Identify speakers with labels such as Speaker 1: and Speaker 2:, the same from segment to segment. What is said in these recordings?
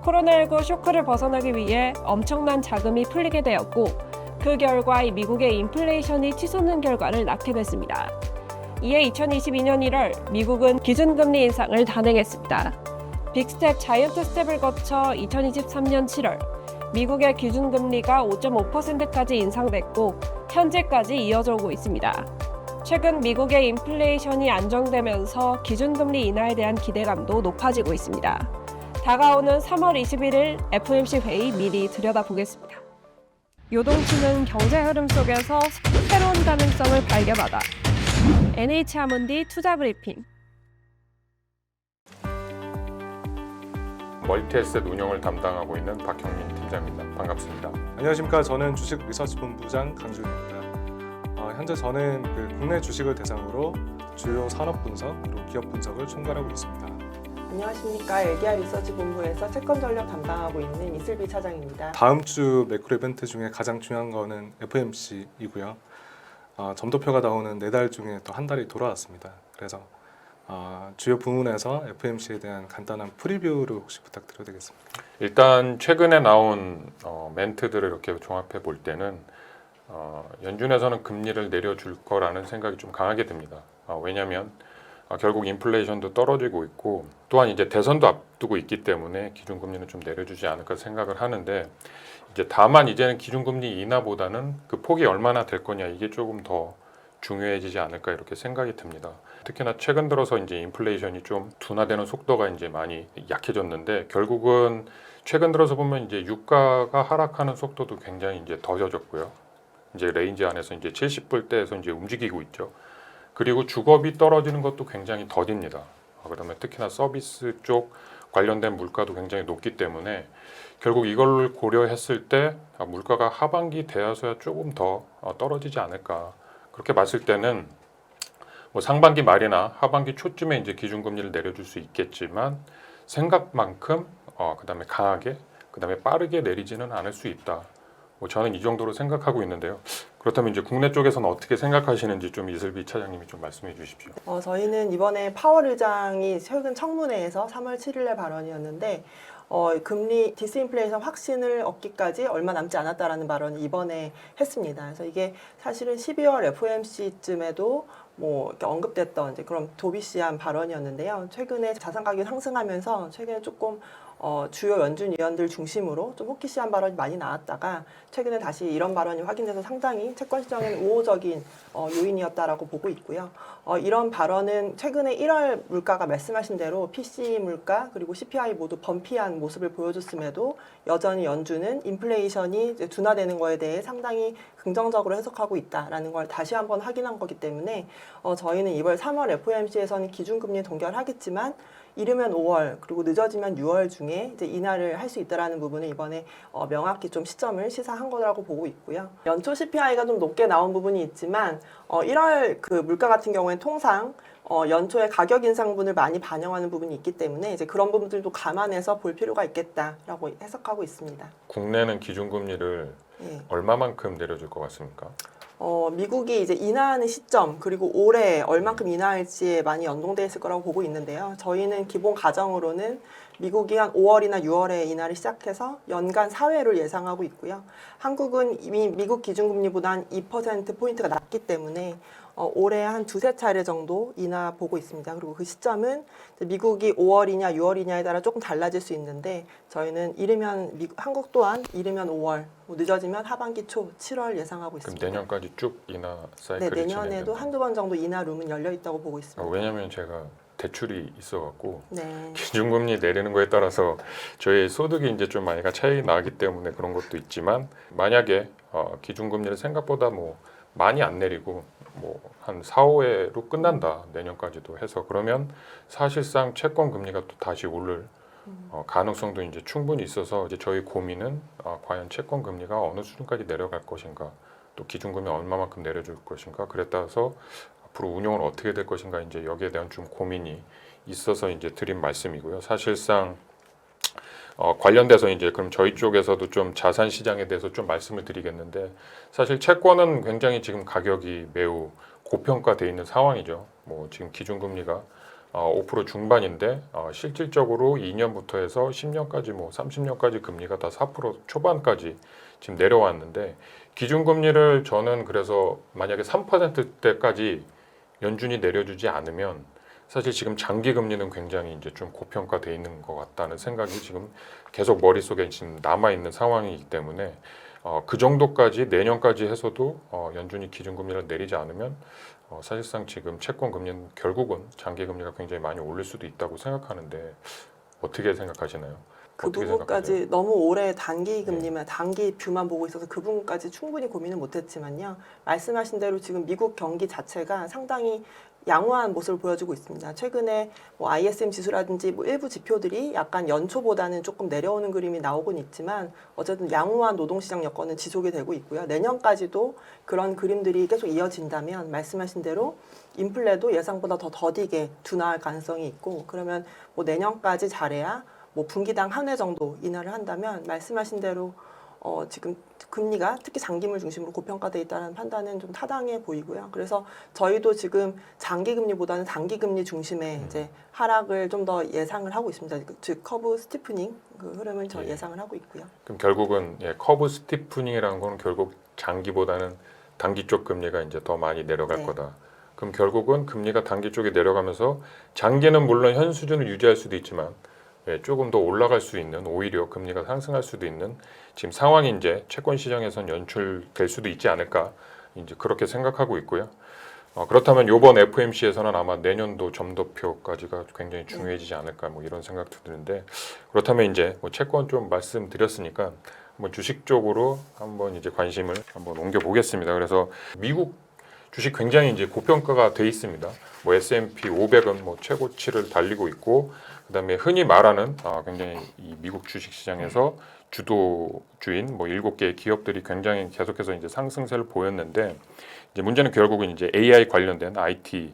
Speaker 1: 코로나19 쇼크를 벗어나기 위해 엄청난 자금이 풀리게 되었고 그 결과 미국의 인플레이션이 치솟는 결과를 낳게 됐습니다. 이에 2022년 1월 미국은 기준금리 인상을 단행했습니다. 빅스텝 자이언트 스텝을 거쳐 2023년 7월 미국의 기준금리가 5.5%까지 인상됐고 현재까지 이어져 오고 있습니다. 최근 미국의 인플레이션이 안정되면서 기준금리 인하에 대한 기대감도 높아지고 있습니다. 다가오는 3월 21일 FOMC 회의 미리 들여다보겠습니다. 요동치는 경제 흐름 속에서 새로운 가능성을 발견하다. NH아몬디 투자 브리핑.
Speaker 2: 멀티에셋 운영을 담당하고 있는 박형민 팀장입니다. 반갑습니다.
Speaker 3: 안녕하십니까. 저는 주식 리서치 본부장 강준입니다. 현재 저는 국내 주식을 대상으로 주요 산업 분석 그리고 기업 분석을 총괄하고 있습니다.
Speaker 4: 안녕하십니까. LDR 리서치 본부에서 채권 전략 담당하고 있는 이슬비 차장입니다.
Speaker 3: 다음 주 매크로 이벤트 중에 가장 중요한 거는 FOMC이고요. 점도표가 나오는 4달 중에 또 한 달이 돌아왔습니다. 그래서 주요 부문에서 FOMC에 대한 간단한 프리뷰를 혹시 부탁드려도 되겠습니다.
Speaker 2: 일단 최근에 나온 멘트들을 이렇게 종합해 볼 때는 연준에서는 금리를 내려줄 거라는 생각이 좀 강하게 듭니다. 왜냐하면 결국 인플레이션도 떨어지고 있고 또한 이제 대선도 앞두고 있기 때문에 기준금리는 좀 내려주지 않을까 생각을 하는데 이제 다만 이제는 기준금리 인하보다는 그 폭이 얼마나 될 거냐 이게 조금 더 중요해지지 않을까 이렇게 생각이 듭니다. 특히나 최근 들어서 이제 인플레이션이 좀 둔화되는 속도가 이제 많이 약해졌는데 결국은 최근 들어서 보면 이제 유가가 하락하는 속도도 굉장히 이제 더뎌졌고요. 이제 레인지 안에서 이제 70불대에서 이제 움직이고 있죠. 그리고 주거비 떨어지는 것도 굉장히 더딥니다. 그다음에 특히나 서비스 쪽 관련된 물가도 굉장히 높기 때문에 결국 이걸 고려했을 때 물가가 하반기 돼서야 조금 더 떨어지지 않을까. 그렇게 봤을 때는 뭐 상반기 말이나 하반기 초쯤에 이제 기준금리를 내려줄 수 있겠지만 생각만큼 그다음에 강하게 그다음에 빠르게 내리지는 않을 수 있다. 뭐 저는 이 정도로 생각하고 있는데요. 그렇다면 이제 국내 쪽에서는 어떻게 생각하시는지 좀 이슬비 차장님이 좀 말씀해 주십시오.
Speaker 4: 저희는 이번에 파월 의장이 최근 청문회에서 3월 7일에 발언이었는데 금리 디스인플레이션 확신을 얻기까지 얼마 남지 않았다라는 발언을 이번에 했습니다. 그래서 이게 사실은 12월 FOMC쯤에도 뭐 이렇게 언급됐던 이제 그런 도비시한 발언이었는데요. 최근에 자산 가격이 상승하면서 최근에 조금 주요 연준 위원들 중심으로 좀 호키시한 발언이 많이 나왔다가 최근에 다시 이런 발언이 확인돼서 상당히 채권 시장에는 우호적인 요인이었다라고 보고 있고요. 이런 발언은 최근에 1월 물가가 말씀하신 대로 PCE 물가 그리고 CPI 모두 범피한 모습을 보여줬음에도 여전히 연준은 인플레이션이 이제 둔화되는 거에 대해 상당히 긍정적으로 해석하고 있다라는 걸 다시 한번 확인한 거기 때문에 저희는 이번 3월 FOMC에서는 기준금리 동결하겠지만 이르면 5월 그리고 늦어지면 6월 중에 이제 인하를 할 수 있다라는 부분을 이번에 명확히 좀 시점을 시사한 거라고 보고 있고요. 연초 CPI가 좀 높게 나온 부분이 있지만 1월 그 물가 같은 경우에는 통상 연초에 가격 인상분을 많이 반영하는 부분이 있기 때문에 이제 그런 부분들도 감안해서 볼 필요가 있겠다라고 해석하고 있습니다.
Speaker 2: 국내는 기준금리를 얼마만큼 내려줄 것 같습니까?
Speaker 4: 미국이 이제 인하하는 시점 그리고 올해 얼만큼 인하할지에 많이 연동돼 있을 거라고 보고 있는데요. 저희는 기본 가정으로는 미국이 한 5월이나 6월에 인하를 시작해서 연간 4회를 예상하고 있고요. 한국은 이미 미국 기준금리보다 한 2%포인트가 낮기 때문에 올해 한 2~3차례 정도 인하 보고 있습니다. 그리고 그 시점은 미국이 5월이냐 6월이냐에 따라 조금 달라질 수 있는데 저희는 한국 또한 이르면 5월, 늦어지면 하반기 초 7월 예상하고 있습니다.
Speaker 2: 그럼 내년까지 쭉 인하 사이클이
Speaker 4: 네, 내년에도 한두 번 정도 인하 룸은 열려 있다고 보고 있습니다.
Speaker 2: 왜냐하면 제가 대출이 있어갖고
Speaker 4: 네.
Speaker 2: 기준금리 내리는 거에 따라서 저희 소득이 이제 좀 많이가 차이 나기 때문에 그런 것도 있지만 만약에 기준금리를 생각보다 뭐 많이 안 내리고 뭐 한 4~5회로 끝난다 내년까지도 해서 그러면 사실상 채권 금리가 또 다시 오를 가능성도 이제 충분히 있어서 이제 저희 고민은 과연 채권 금리가 어느 수준까지 내려갈 것인가 또 기준금리 얼마만큼 내려줄 것인가 그래 따라서 앞으로 운용은 어떻게 될 것인가 이제 여기에 대한 좀 고민이 있어서 이제 드린 말씀이고요. 사실상 관련돼서 이제 그럼 저희 쪽에서도 좀 자산 시장에 대해서 좀 말씀을 드리겠는데 사실 채권은 굉장히 지금 가격이 매우 고평가돼 있는 상황이죠. 뭐 지금 기준금리가 5% 중반인데 실질적으로 2년부터 해서 10년까지 뭐 30년까지 금리가 다 4% 초반까지 지금 내려왔는데 기준금리를 저는 그래서 만약에 3%대까지 연준이 내려주지 않으면 사실 지금 장기 금리는 굉장히 이제 좀 고평가돼 있는 것 같다는 생각이 지금 계속 머릿속에 지금 남아 있는 상황이기 때문에 그 정도까지 내년까지 해서도 연준이 기준금리를 내리지 않으면 사실상 지금 채권 금리는 결국은 장기 금리가 굉장히 많이 오를 수도 있다고 생각하는데 어떻게 생각하시나요?
Speaker 4: 그
Speaker 2: 어떻게
Speaker 4: 부분까지
Speaker 2: 생각하세요?
Speaker 4: 너무 오래 단기 금리만 단기 뷰만 보고 있어서 그 부분까지 충분히 고민을 못했지만요. 말씀하신 대로 지금 미국 경기 자체가 상당히 양호한 모습을 보여주고 있습니다. 최근에 뭐 ISM 지수라든지 뭐 일부 지표들이 약간 연초보다는 조금 내려오는 그림이 나오곤 있지만 어쨌든 양호한 노동시장 여건은 지속이 되고 있고요. 내년까지도 그런 그림들이 계속 이어진다면 말씀하신 대로 인플레도 예상보다 더 더디게 둔화할 가능성이 있고 그러면 뭐 내년까지 잘해야 뭐 분기당 한 회 정도 인하를 한다면 말씀하신 대로 지금 금리가 특히 장기물 중심으로 고평가돼 있다는 판단은 좀 타당해 보이고요. 그래서 저희도 지금 장기 금리보다는 단기 금리 중심의 이제 하락을 좀 더 예상을 하고 있습니다. 즉 커브 스티프닝 그 흐름을 저 예상을 하고 있고요.
Speaker 2: 그럼 결국은 커브 스티프닝이라는 거는 결국 장기보다는 단기 쪽 금리가 이제 더 많이 내려갈
Speaker 4: 네.
Speaker 2: 거다. 그럼 결국은 금리가 단기 쪽에 내려가면서 장기는 물론 현 수준을 유지할 수도 있지만 조금 더 올라갈 수 있는 오히려 금리가 상승할 수도 있는 지금 상황이 이제 채권 시장에선 연출될 수도 있지 않을까 이제 그렇게 생각하고 있고요. 그렇다면 이번 FOMC에서는 아마 내년도 점도표까지가 굉장히 중요해지지 않을까 뭐 이런 생각도 드는데 그렇다면 이제 뭐 채권 좀 말씀드렸으니까 한번 주식 쪽으로 한번 이제 관심을 한번 옮겨 보겠습니다. 그래서 미국 주식 굉장히 이제 고평가가 돼 있습니다. 뭐 S&P 500은 뭐 최고치를 달리고 있고 그다음에 흔히 말하는 굉장히 이 미국 주식 시장에서 주도주인 뭐 7개의 기업들이 굉장히 계속해서 이제 상승세를 보였는데 이제 문제는 결국은 이제 AI 관련된 IT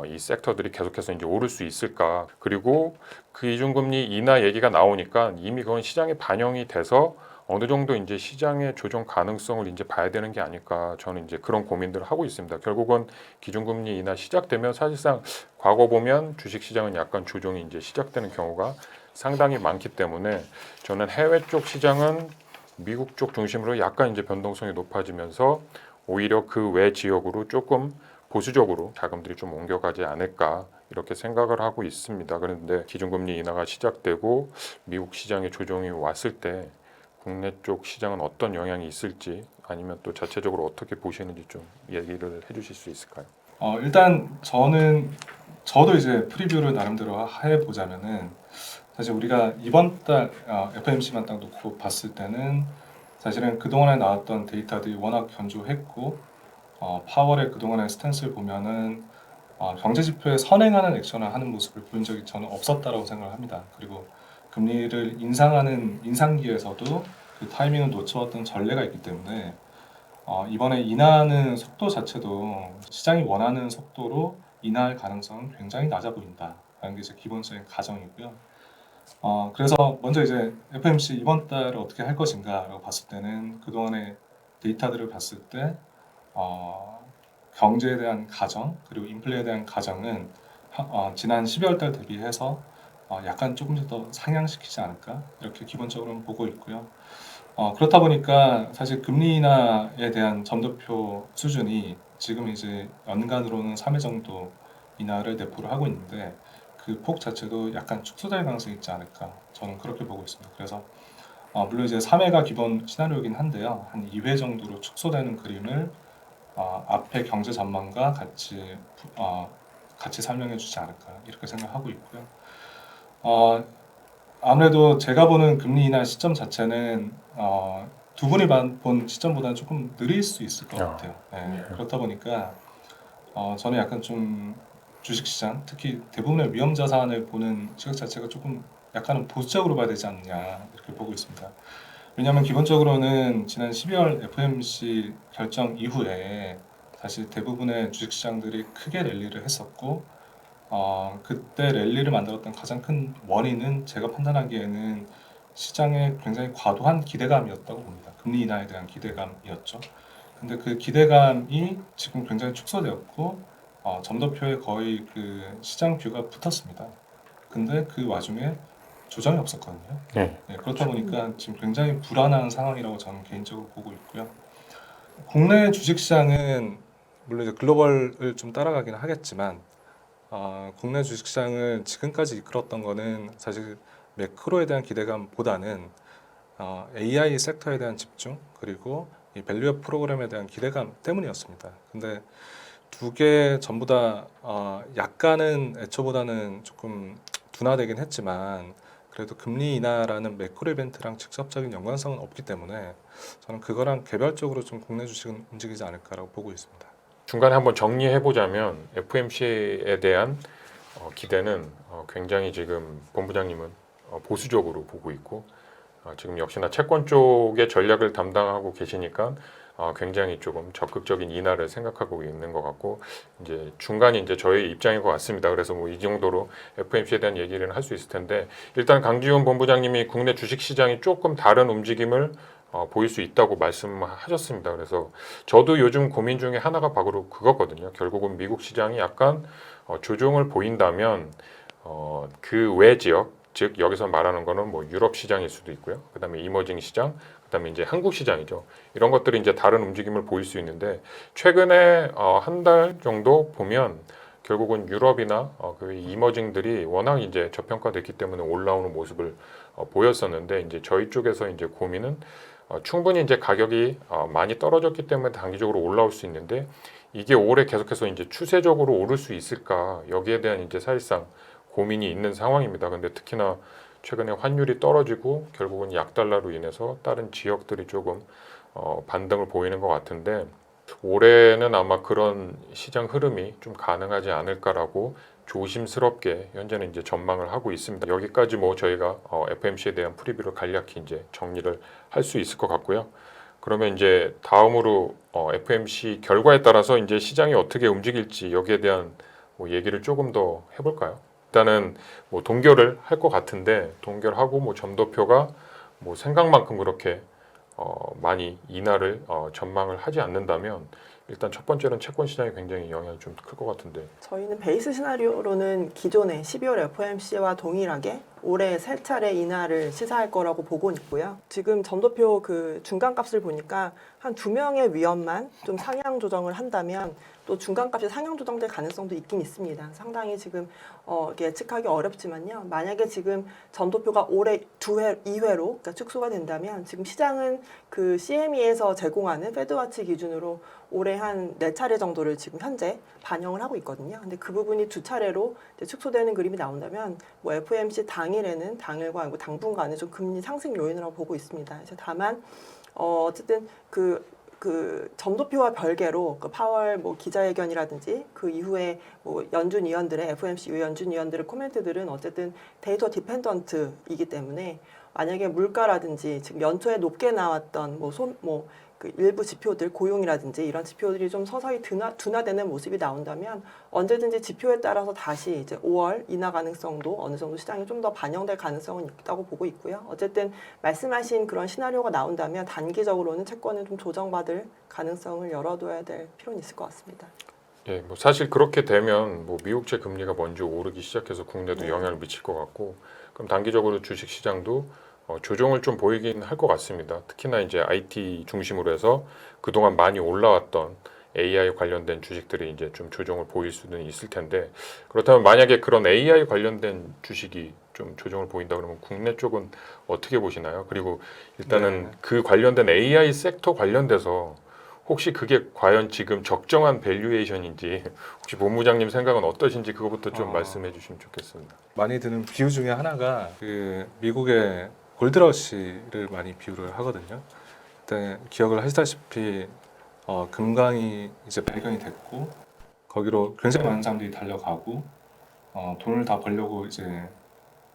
Speaker 2: 이 섹터들이 계속해서 이제 오를 수 있을까? 그리고 그 기준금리 인하 얘기가 나오니까 이미 그건 시장에 반영이 돼서 어느 정도 이제 시장의 조정 가능성을 이제 봐야 되는 게 아닐까 저는 이제 그런 고민들을 하고 있습니다. 결국은 기준금리 인하 시작되면 사실상 과거 보면 주식시장은 약간 조정이 이제 시작되는 경우가 상당히 많기 때문에 저는 해외 쪽 시장은 미국 쪽 중심으로 약간 이제 변동성이 높아지면서 오히려 그 외 지역으로 조금 보수적으로 자금들이 좀 옮겨가지 않을까 이렇게 생각을 하고 있습니다. 그런데 기준금리 인하가 시작되고 미국 시장의 조정이 왔을 때 국내 쪽 시장은 어떤 영향이 있을지 아니면 또 자체적으로 어떻게 보시는지 좀 얘기를 해주실 수 있을까요?
Speaker 3: 일단 저도 이제 프리뷰를 나름대로 해보자면은 사실 우리가 이번 달 FOMC만 딱 놓고 봤을 때는 사실은 그동안에 나왔던 데이터들이 워낙 견조했고 파월의 그동안의 스탠스를 보면은 경제 지표에 선행하는 액션을 하는 모습을 본 적이 저는 없었다라고 생각을 합니다. 그리고 금리를 인상하는 인상기에서도 그 타이밍을 놓쳐왔던 전례가 있기 때문에 이번에 인하하는 속도 자체도 시장이 원하는 속도로 인하할 가능성은 굉장히 낮아 보인다라는 게 이제 기본적인 가정이고요. 그래서 먼저 이제 FOMC 이번 달에 어떻게 할 것인가라고 봤을 때는 그동안의 데이터들을 봤을 때 경제에 대한 가정 그리고 인플레에 대한 가정은 지난 12월 달 대비해서 약간 조금 더 상향시키지 않을까 이렇게 기본적으로는 보고 있고요. 그렇다 보니까 사실 금리 인하에 대한 점도표 수준이 지금 이제 연간으로는 3회 정도 인하를 내포를 하고 있는데 그 폭 자체도 약간 축소될 가능성이 있지 않을까 저는 그렇게 보고 있습니다. 그래서 물론 이제 3회가 기본 시나리오이긴 한데요. 한 2회 정도로 축소되는 그림을 앞에 경제 전망과 같이 설명해 주지 않을까 이렇게 생각하고 있고요. 아무래도 제가 보는 금리 인하 시점 자체는 두 분이 본 시점보다는 조금 느릴 수 있을 것 같아요. 그렇다 보니까 저는 약간 좀 주식시장, 특히 대부분의 위험 자산을 보는 시각 자체가 조금 약간은 보수적으로 봐야 되지 않느냐 이렇게 보고 있습니다. 왜냐하면 기본적으로는 지난 12월 FOMC 결정 이후에 사실 대부분의 주식시장들이 크게 랠리를 했었고 그때 랠리를 만들었던 가장 큰 원인은 제가 판단하기에는 시장의 굉장히 과도한 기대감이었다고 봅니다. 금리 인하에 대한 기대감이었죠. 근데 그 기대감이 지금 굉장히 축소되었고 점도표에 거의 그 시장 뷰가 붙었습니다. 근데 그 와중에 조정이 없었거든요.
Speaker 2: 네.
Speaker 3: 네, 그렇다 보니까 지금 굉장히 불안한 상황이라고 저는 개인적으로 보고 있고요. 국내 주식시장은 물론 이제 글로벌을 좀 따라가긴 하겠지만 국내 주식시장을 지금까지 이끌었던 거는 사실 매크로에 대한 기대감보다는 AI 섹터에 대한 집중 그리고 이 밸류업 프로그램에 대한 기대감 때문이었습니다. 근데 두 개 전부 다 약간은 애초보다는 조금 둔화되긴 했지만 그래도 금리 인하라는 매크로 이벤트랑 직접적인 연관성은 없기 때문에 저는 그거랑 개별적으로 좀 국내 주식은 움직이지 않을까라고 보고 있습니다.
Speaker 2: 중간에 한번 정리해 보자면 FMC에 대한 기대는 굉장히 지금 본부장님은 보수적으로 보고 있고 지금 역시나 채권 쪽의 전략을 담당하고 계시니까 굉장히 조금 적극적인 인하를 생각하고 있는 것 같고 이제 중간이 이제 저의 입장인 것 같습니다. 그래서 뭐 이 정도로 FMC에 대한 얘기를 할 수 있을 텐데 일단 강지훈 본부장님이 국내 주식 시장이 조금 다른 움직임을 보일 수 있다고 말씀하셨습니다. 그래서 저도 요즘 고민 중에 하나가 바로 그거거든요. 결국은 미국 시장이 약간 조정을 보인다면 그 외 지역, 즉 여기서 말하는 거는 뭐 유럽 시장일 수도 있고요. 그다음에 이머징 시장, 그다음에 이제 한국 시장이죠. 이런 것들이 이제 다른 움직임을 보일 수 있는데 최근에 한 달 정도 보면 결국은 유럽이나 그 이머징들이 워낙 이제 저평가됐기 때문에 올라오는 모습을 보였었는데 이제 저희 쪽에서 이제 고민은 충분히 이제 가격이 많이 떨어졌기 때문에 단기적으로 올라올 수 있는데 이게 올해 계속해서 이제 추세적으로 오를 수 있을까 여기에 대한 이제 사실상 고민이 있는 상황입니다. 근데 특히나 최근에 환율이 떨어지고 결국은 약달러로 인해서 다른 지역들이 조금 반등을 보이는 것 같은데 올해는 아마 그런 시장 흐름이 좀 가능하지 않을까라고 조심스럽게 현재는 이제 전망을 하고 있습니다. 여기까지 뭐 저희가 FMC에 대한 프리뷰를 간략히 이제 정리를 할 수 있을 것 같고요. 그러면 이제 다음으로 FMC 결과에 따라서 이제 시장이 어떻게 움직일지 여기에 대한 뭐 얘기를 조금 더 해볼까요? 일단은 뭐 동결을 할 것 같은데 동결하고 뭐 점도표가 뭐 생각만큼 그렇게 많이 인하를 전망을 하지 않는다면 일단 첫 번째는 채권 시장에 굉장히 영향이 좀 클 것 같은데
Speaker 4: 저희는 베이스 시나리오로는 기존의 12월 FOMC와 동일하게 올해 세 차례 인하를 시사할 거라고 보고 있고요. 지금 점도표 그 중간값을 보니까 한 2명의 위원만 좀 상향 조정을 한다면 또 중간값이 상향 조정될 가능성도 있긴 있습니다. 상당히 지금 예측하기 어렵지만요. 만약에 지금 점도표가 올해 2회로 그러니까 축소가 된다면 지금 시장은 그 CME에서 제공하는 페드와치 기준으로 올해 한 4차례 정도를 지금 현재 반영을 하고 있거든요. 근데 그 부분이 2차례로 이제 축소되는 그림이 나온다면 뭐 FOMC 당일에는 당일과 아니고 당분간은 좀 금리 상승 요인이라고 보고 있습니다. 그래서 다만 어쨌든 그 점도표와 별개로 그 파월 뭐 기자회견이라든지 그 이후에 뭐 연준 위원들의 FOMC 이후 연준 위원들의 코멘트들은 어쨌든 데이터 디펜던트이기 때문에 만약에 물가라든지 지금 연초에 높게 나왔던 그 일부 지표들 고용이라든지 이런 지표들이 좀 서서히 둔화되는 모습이 나온다면 언제든지 지표에 따라서 다시 이제 5월 인하 가능성도 어느 정도 시장에 좀 더 반영될 가능성은 있다고 보고 있고요. 어쨌든 말씀하신 그런 시나리오가 나온다면 단기적으로는 채권은 좀 조정받을 가능성을 열어둬야 될 필요는 있을 것 같습니다.
Speaker 2: 예, 뭐 사실 그렇게 되면 뭐 미국채 금리가 먼저 오르기 시작해서 국내도 영향을 미칠 것 같고 그럼 단기적으로 주식 시장도 조정을 좀 보이긴 할 것 같습니다. 특히나 이제 IT 중심으로 해서 그동안 많이 올라왔던 AI 관련된 주식들이 이제 좀 조정을 보일 수는 있을 텐데 그렇다면 만약에 그런 AI 관련된 주식이 좀 조정을 보인다 그러면 국내 쪽은 어떻게 보시나요? 그리고 일단은 그 관련된 AI 섹터 관련돼서 혹시 그게 과연 지금 적정한 밸류에이션인지 혹시 본부장님 생각은 어떠신지 그거부터 좀 말씀해 주시면 좋겠습니다.
Speaker 3: 많이 드는 비유 중에 하나가 그 미국의 골드러시를 많이 비유를 하거든요. 그때 기억을 하시다시피 금강이 이제 발견이 됐고 거기로 굉장히 많은 사람들이 달려가고 돈을 다 벌려고 이제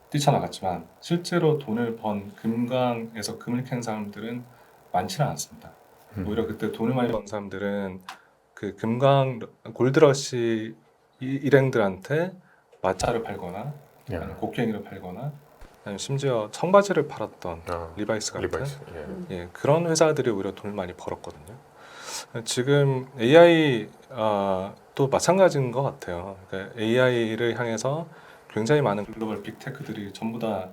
Speaker 3: 뛰쳐나갔지만 실제로 돈을 번 금강에서 금을 캔 사람들은 많지는 않습니다. 오히려 그때 돈을 많이 번 사람들은 그 금강 골드러시 일행들한테 마차를 팔거나 아니면 곡괭이를 팔거나 아니면 심지어 청바지를 팔았던 리바이스 같은 예, 그런 회사들이 오히려 돈을 많이 벌었거든요. 지금 AI 또 마찬가지인 것 같아요. 그러니까 AI를 향해서 굉장히 많은 글로벌 빅테크들이 전부 다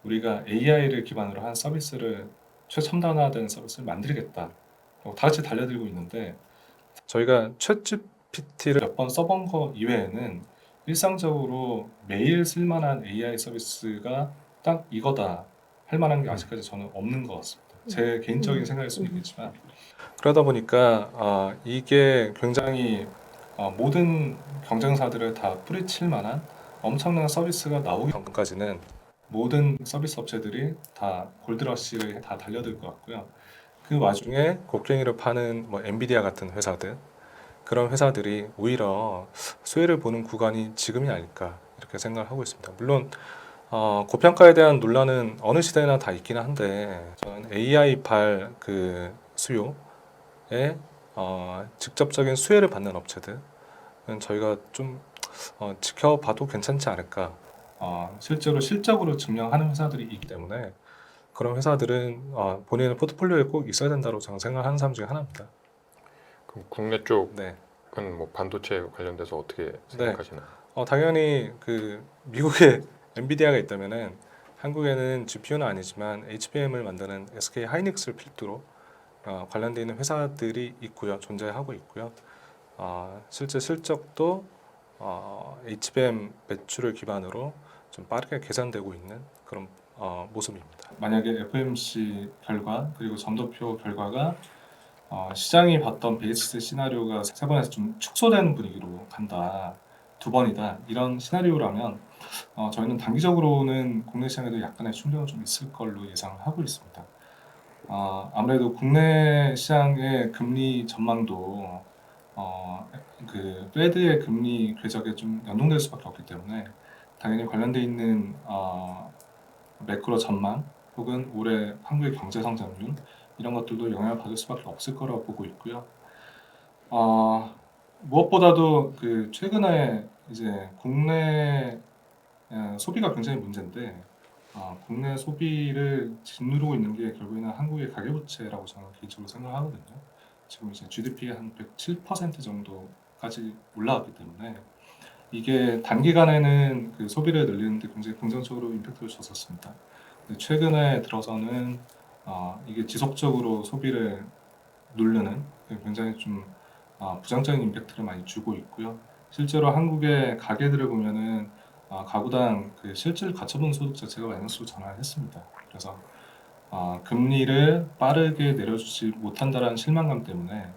Speaker 3: 우리가 AI를 기반으로 한 서비스를 최첨단화된 서비스를 만들겠다. 다 같이 달려들고 있는데 저희가 챗GPT를 몇 번 써본 거 이외에는 일상적으로 매일 쓸만한 AI 서비스가 딱 이거다 할 만한 게 아직까지 저는 없는 것 같습니다. 제 개인적인 생각일 수는 있겠지만 그러다 보니까 이게 굉장히 모든 경쟁사들을 다 뿌리칠 만한 엄청난 서비스가 나오기 전까지는 모든 서비스 업체들이 다 골드러시를 다 달려들 것 같고요. 그 와중에 곡괭이를 파는 뭐 엔비디아 같은 회사들 그런 회사들이 오히려 수혜를 보는 구간이 지금이 아닐까 이렇게 생각을 하고 있습니다. 물론 고평가에 대한 논란은 어느 시대나 다 있기는 한데 저는 AI 그 수요에 직접적인 수혜를 받는 업체들은 저희가 좀 지켜봐도 괜찮지 않을까. 실제로 실적으로 증명하는 회사들이 있기 때문에 그런 회사들은 본인의 포트폴리오에 꼭 있어야 된다고 저는 생각하는 사람 중에 하나입니다.
Speaker 2: 그럼 국내 쪽은
Speaker 3: 네.
Speaker 2: 뭐 반도체 관련돼서 어떻게 생각하시나요?
Speaker 3: 당연히 그 미국에 엔비디아가 있다면은 한국에는 GPU는 아니지만 HBM을 만드는 SK 하이닉스를 필두로 관련되어 있는 회사들이 있고요, 존재하고 있고요. 실제 실적도 HBM 매출을 기반으로 좀 빠르게 개선되고 있는 그런 모습입니다. 만약에 FOMC 결과 그리고 점도표 결과가 시장이 봤던 베이스 시나리오가 세 번에서 좀 축소되는 분위기로 간다, 두 번이다 이런 시나리오라면 저희는 단기적으로는 국내 시장에도 약간의 충격은 좀 있을 걸로 예상을 하고 있습니다. 아무래도 국내 시장의 금리 전망도 그 페드의 금리 궤적에 좀 연동될 수밖에 없기 때문에 당연히 관련돼 있는 매크로 전망 혹은 올해 한국의 경제 성장률 이런 것들도 영향을 받을 수밖에 없을 거라고 보고 있고요. 무엇보다도 그 최근에 이제 국내 소비가 굉장히 문제인데 국내 소비를 짓누르고 있는 게 결국에는 한국의 가계부채라고 저는 개인적으로 생각하거든요. 지금 이제 GDP가 한 107% 정도까지 올라왔기 때문에 이게 단기간에는 그 소비를 늘리는데 굉장히 긍정적으로 임팩트를 줬었습니다. 근데 최근에 들어서는 이게 지속적으로 소비를 누르는 굉장히 좀 부정적인 임팩트를 많이 주고 있고요. 실제로 한국의 가게들을 보면은 가구당 그 실질 가처분 소득 자체가 마이너스로 전환을 했습니다. 그래서 금리를 빠르게 내려주지 못한다는 실망감 때문에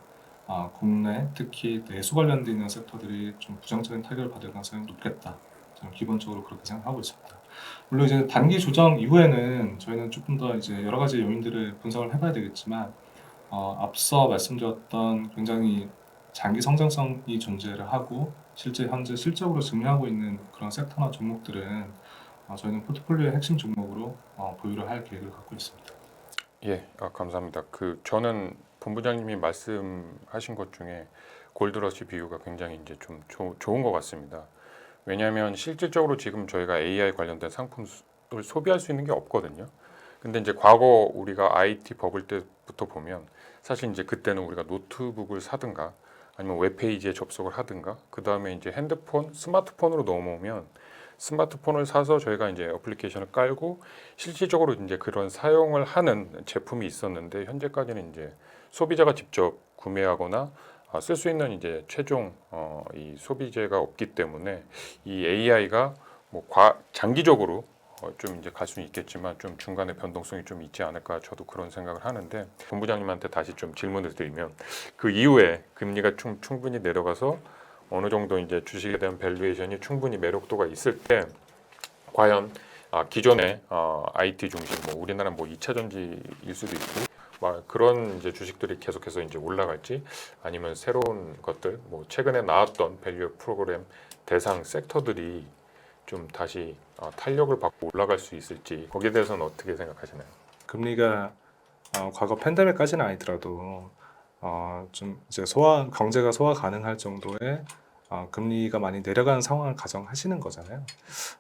Speaker 3: 국내 특히 내수 관련돼 있는 섹터들이 좀 부정적인 타격을 받을 가능성이 높겠다. 저는 기본적으로 그렇게 생각하고 있습니다. 물론 이제 단기 조정 이후에는 저희는 조금 더 이제 여러 가지 요인들을 분석을 해봐야 되겠지만 앞서 말씀드렸던 굉장히 장기 성장성이 존재를 하고 실제 현재 실적으로 증명하고 있는 그런 섹터나 종목들은 저희는 포트폴리오의 핵심 종목으로 보유를 할 계획을 갖고 있습니다.
Speaker 2: 예, 감사합니다. 저는 본부장님이 말씀하신 것 중에 골드러시 비유가 굉장히 이제 좀 좋은 것 같습니다. 왜냐하면 실질적으로 지금 저희가 AI 관련된 상품을 소비할 수 있는 게 없거든요. 근데 이제 과거 우리가 IT 버블 때부터 보면 사실 이제 그때는 우리가 노트북을 사든가 아니면 웹페이지에 접속을 하든가 그 다음에 이제 핸드폰, 스마트폰으로 넘어오면 스마트폰을 사서 저희가 이제 어플리케이션을 깔고 실질적으로 이제 그런 사용을 하는 제품이 있었는데 현재까지는 이제 소비자가 직접 구매하거나 쓸 수 있는 이제 최종 이 소비재가 없기 때문에 이 AI가 뭐 장기적으로 좀 이제 갈 수는 있겠지만 좀 중간에 변동성이 좀 있지 않을까 저도 그런 생각을 하는데 본부장님한테 다시 좀 질문을 드리면 그 이후에 금리가 충분히 내려가서 어느 정도 이제 주식에 대한 밸류에이션이 충분히 매력도가 있을 때 과연 기존의 IT 중심 뭐 우리나라 뭐 2차 전지일 수도 있고 그런 이제 주식들이 계속해서 이제 올라갈지 아니면 새로운 것들 뭐 최근에 나왔던 밸류 프로그램 대상 섹터들이 좀 다시 탄력을 받고 올라갈 수 있을지 거기에 대해서는 어떻게 생각하시나요?
Speaker 3: 금리가 과거 팬데믹까지는 아니더라도 좀 이제 경제가 소화 가능할 정도의 금리가 많이 내려가는 상황을 가정하시는 거잖아요.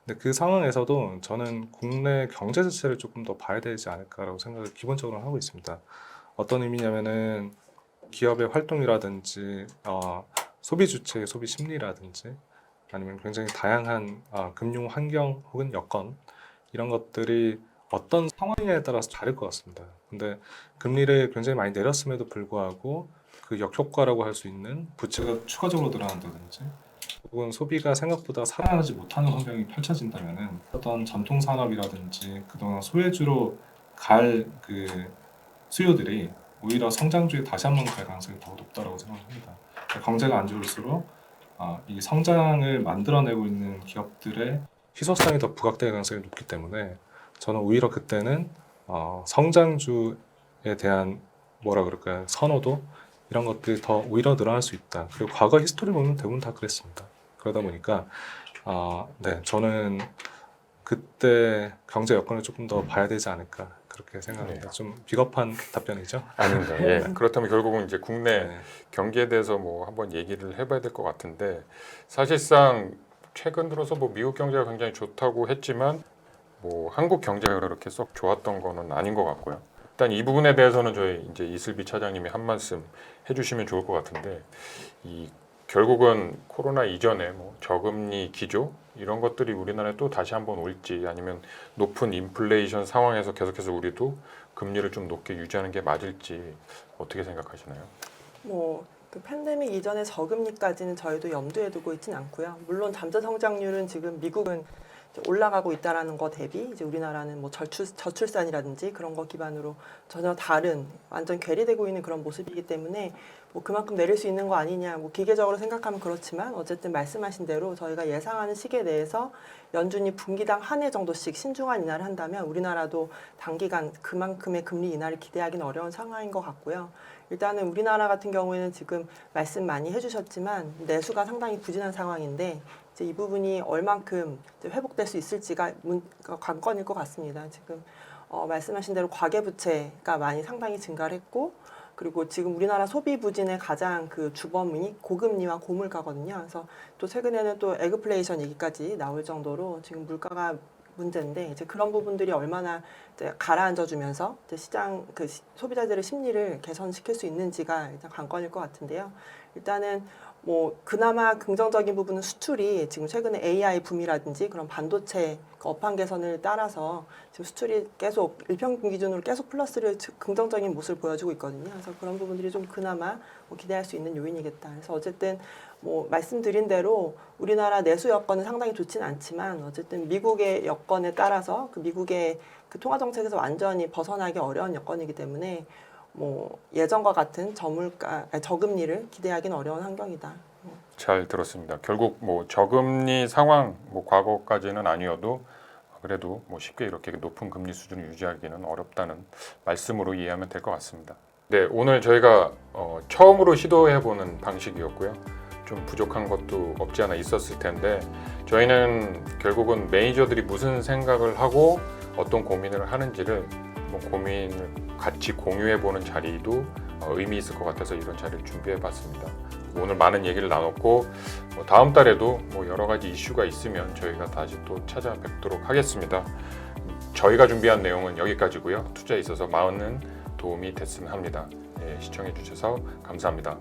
Speaker 3: 근데 그 상황에서도 저는 국내 경제 자체를 조금 더 봐야 되지 않을까라고 생각을 기본적으로 하고 있습니다. 어떤 의미냐면은 기업의 활동이라든지 소비 주체의 소비 심리라든지 아니면 굉장히 다양한 금융 환경 혹은 여건 이런 것들이 어떤 상황이냐에 따라서 다를 것 같습니다. 근데 금리를 굉장히 많이 내렸음에도 불구하고 그 역효과라고 할 수 있는 부채가 추가적으로 늘어난다든지 혹은 소비가 생각보다 살아나지 못하는 환경이 펼쳐진다면은 어떤 전통 산업이라든지 그동안 소외주로 갈 그 수요들이 오히려 성장주에 다시 한번 갈 가능성이 더 높다고 생각합니다. 경제가 안 좋을수록 이 성장을 만들어내고 있는 기업들의 희소성이 더 부각될 가능성이 높기 때문에 저는 오히려 그때는 성장주에 대한 뭐라 그럴까요? 선호도 이런 것들이 더 오히려 늘어날 수 있다. 그리고 과거 히스토리 보면 대부분 다 그랬습니다. 그러다 보니까 네, 저는 그때 경제 여건을 조금 더 봐야 되지 않을까 그렇게 생각합니다. 좀 비겁한 답변이죠?
Speaker 2: 아닙니다. 예. 그렇다면 결국은 이제 국내
Speaker 3: 네.
Speaker 2: 경기에 대해서 뭐 한번 얘기를 해봐야 될 것 같은데 사실상 최근 들어서 뭐 미국 경제가 굉장히 좋다고 했지만 뭐 한국 경제가 그렇게 썩 좋았던 거는 아닌 것 같고요. 일단 이 부분에 대해서는 저희 이제 이슬비 차장님이 한 말씀 해주시면 좋을 것 같은데 이 결국은 코로나 이전에 뭐 저금리 기조 이런 것들이 우리나라에 또 다시 한번 올지 아니면 높은 인플레이션 상황에서 계속해서 우리도 금리를 좀 높게 유지하는 게 맞을지 어떻게 생각하시나요?
Speaker 4: 그 팬데믹 이전의 저금리까지는 저희도 염두에 두고 있지는 않고요. 물론 잠재 성장률은 지금 미국은 이제 올라가고 있다라는 거 대비 이제 우리나라는 뭐 저출산이라든지 그런 거 기반으로 전혀 다른 완전 괴리되고 있는 그런 모습이기 때문에 뭐 그만큼 내릴 수 있는 거 아니냐 뭐 기계적으로 생각하면 그렇지만 어쨌든 말씀하신 대로 저희가 예상하는 시기에 대해서 연준이 분기당 한 해 정도씩 신중한 인하를 한다면 우리나라도 단기간 그만큼의 금리 인하를 기대하기는 어려운 상황인 것 같고요. 일단은 우리나라 같은 경우에는 지금 말씀 많이 해주셨지만 내수가 상당히 부진한 상황인데 이제 이 부분이 얼만큼 이제 회복될 수 있을지가 관건일 것 같습니다. 지금 말씀하신 대로 과계부채가 많이 상당히 증가를 했고 그리고 지금 우리나라 소비 부진의 가장 그 주범이 고금리와 고물가거든요. 그래서 또 최근에는 또 에그플레이션 얘기까지 나올 정도로 지금 물가가 문제인데 이제 그런 부분들이 얼마나 이제 가라앉아주면서 이제 시장 그 소비자들의 심리를 개선시킬 수 있는지가 일단 관건일 것 같은데요. 일단은 뭐 그나마 긍정적인 부분은 수출이 지금 최근에 AI 붐이라든지 그런 반도체 그 업황 개선을 따라서 지금 수출이 계속 일평균 기준으로 계속 플러스를 긍정적인 모습을 보여주고 있거든요. 그래서 그런 부분들이 좀 그나마 뭐 기대할 수 있는 요인이겠다. 그래서 어쨌든 뭐 말씀드린 대로 우리나라 내수 여건은 상당히 좋지는 않지만 어쨌든 미국의 여건에 따라서 그 미국의 그 통화 정책에서 완전히 벗어나기 어려운 여건이기 때문에 뭐 예전과 같은 저금리를 기대하기는 어려운 환경이다.
Speaker 2: 잘 들었습니다. 결국 뭐 저금리 상황 뭐 과거까지는 아니어도 그래도 뭐 쉽게 이렇게 높은 금리 수준을 유지하기는 어렵다는 말씀으로 이해하면 될 것 같습니다. 네, 오늘 저희가 처음으로 시도해보는 방식이었고요. 좀 부족한 것도 없지 않아 있었을 텐데 저희는 결국은 매니저들이 무슨 생각을 하고 어떤 고민을 하는지를 뭐 고민을 같이 공유해보는 자리도 의미 있을 것 같아서 이런 자리를 준비해봤습니다. 오늘 많은 얘기를 나눴고 다음 달에도 뭐 여러 가지 이슈가 있으면 저희가 다시 또 찾아뵙도록 하겠습니다. 저희가 준비한 내용은 여기까지고요. 투자에 있어서 많은 도움이 됐으면 합니다. 네, 시청해주셔서 감사합니다.